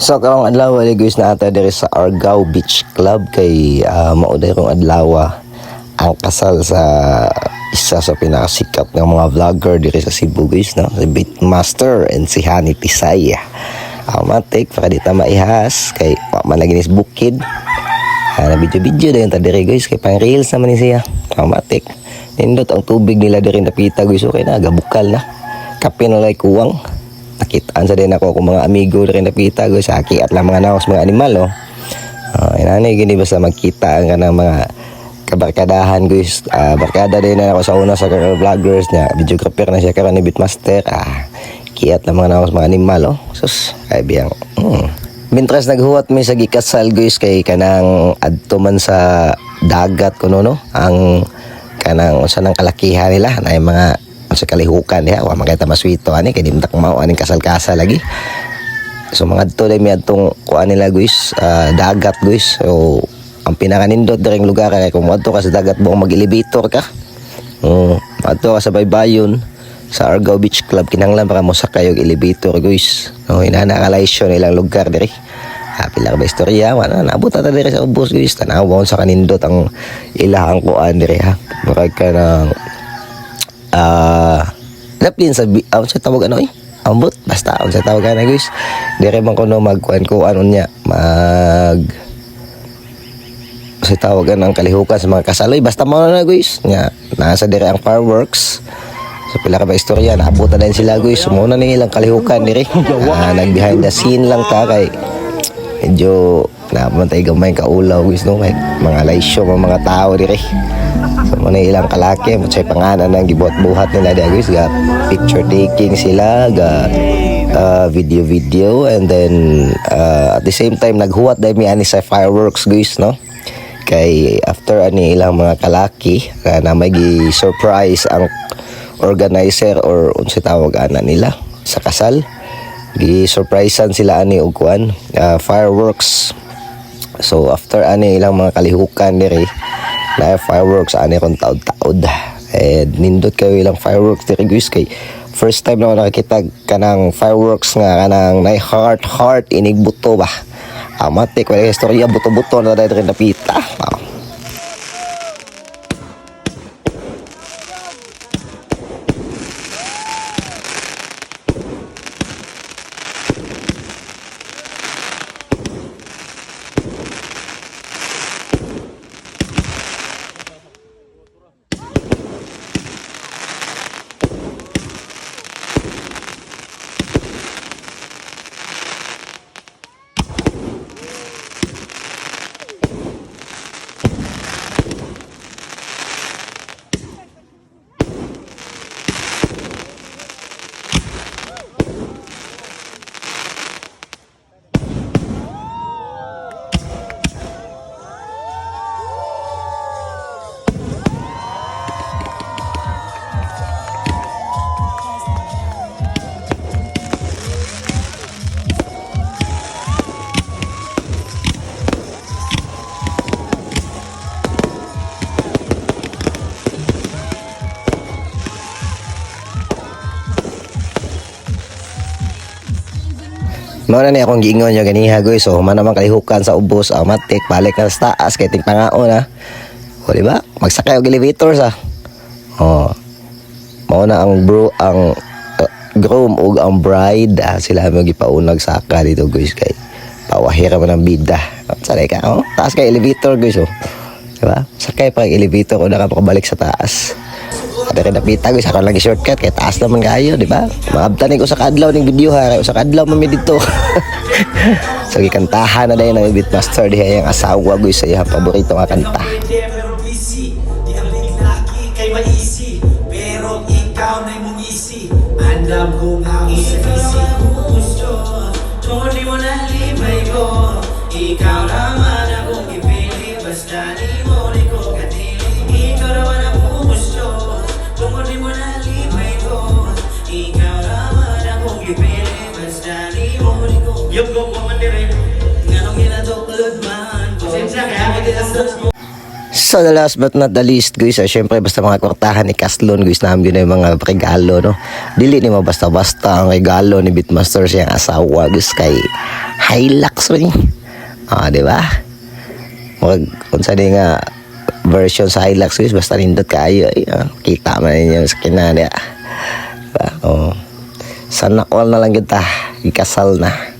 So karong adlaw ali guys na ata diri sa Argao Beach Club kay mauday rong adlaw ang kasal sa isa sa pinakasikat ng mga vlogger diri sa Cebu guys, no? Si Beatmaster and si Hani Tisaya. Matik para di ta maihas kay wa man lagi nis bukid. Na video-video dayon ta diri guys kay pang reels naman ni siya. Matik. Nindot ang tubig nila diri napita guys, okay na gabukal na. Kape na lay kuwang. Nakitaan sa din ako kung mga amigo rin napita guys, aki at lang mga naos mga animal, oh. Inanay gini basta magkita ang kanang mga kabarkadahan guys. Barkada din na ako sa una sa vloggers niya, videographer na siya karon ni Beatmaster. Kiat lang mga naos mga animal, oh. Sus, ay biyang. Mintras naghuwat mi sa gikasal guys kay kanang adto man sa dagat kuno, no? Ang kanang usa nang kalakihan nila na mga sa kalihukan ya, wa makita maswito ani kay dimtak mao aning kasal-kasal lagi. So mga adto dai mi adtong kuan nila guys, dagat guys. So ang pinakanindot diring lugar kay kung adto ka sa dagat buong mag-elevator ka. Adto ka sa baybayon sa Argao Beach Club kinahanglan para mo sakay og elevator guys. No, inana-kalaysyon ilang lugar diri. Pila ba istorya wala naabot ta diri sa ubos guys, tanawon sa kanindot ang ilahang kuan diri ha. Murag ka ng laplin sa sa tawag ano ambot basta sa tawag na guys dire man kuno magkuan ko ano niya sa tawagan ng kalihukan sa mga kasaloy basta mo na guys nya nasa dire ang fireworks so pila ka ba istorya naabot na din sila guys sumuna ni ilang kalihukan dire nag behind the scene lang ta kay medyo napantay gamay kaulaw guys no kay mga laysyo mga tao dire. So muna ilang kalaki mo say pangalan ng gibuhat-buhat nila dia guys, got picture taking sila, got video and then at the same time naghuwat dai mi ani sa fireworks guys, no? Kay after ani ilang mga kalaki na may gi-surprise ang organizer or unsa tawag ana nila sa kasal. Gi-surprisean sila ani og kuan fireworks. So after ani ilang mga kalihukan diri na fireworks ani kon taod-taod nindot kayo ilang fireworks diri guys kay first time na ako nakakita kanang fireworks nga kanang na heart inig buto ba amatik wala istorya buto-buto na dahil rin napita. Mao na ni akong giingon yung ganiha guys. So man naman kalihukan sa ubos matik balik na sa taas kay ting pangaon ha. O di ba? Magsakay og elevator sa. Mao na ang groom ug ang bride sila mo gipaunag saka dito guys kay pawahira man ang bida. Sanay ka taas kay elevator guys Di ba? Sakay pa elevator o na ka makabalik sa taas. Ada rin napita guys, ako lagi shortcut kaya taas naman kayo, di ba? Maabtanin ko sa kadlaw ng video ha, sa kadlaw mami dito. So gikantahan na dahil ng Beatmaster diha yung asawa guys sa iyang paborito nga kanta. Pero ikaw na'y mungisi, andam kong ang isipisi. Tungkol mo na limay ko, ikaw naman akong ipili, basta di mo rin ko katili. Ikaw naman akong gusto. Tungkol mo na limay ko, ikaw naman akong ipili, basta di mo rin ko. Yung go po man dire, nganong ginatuklod man ko. Sensya kaya ako So the last but not the least guys, syempre basta mga kwartahan ni Caslon guys, namin yun yung mga regalo no. Dili ni mo basta-basta ang regalo ni Beatmaster siyang asawa guys kay Hilux rin. Di ba? Kung saan nga version sa Hilux guys, basta nindot kayo kita man ninyo sa kinana. Diba? Sana all na lang kita ikasal na.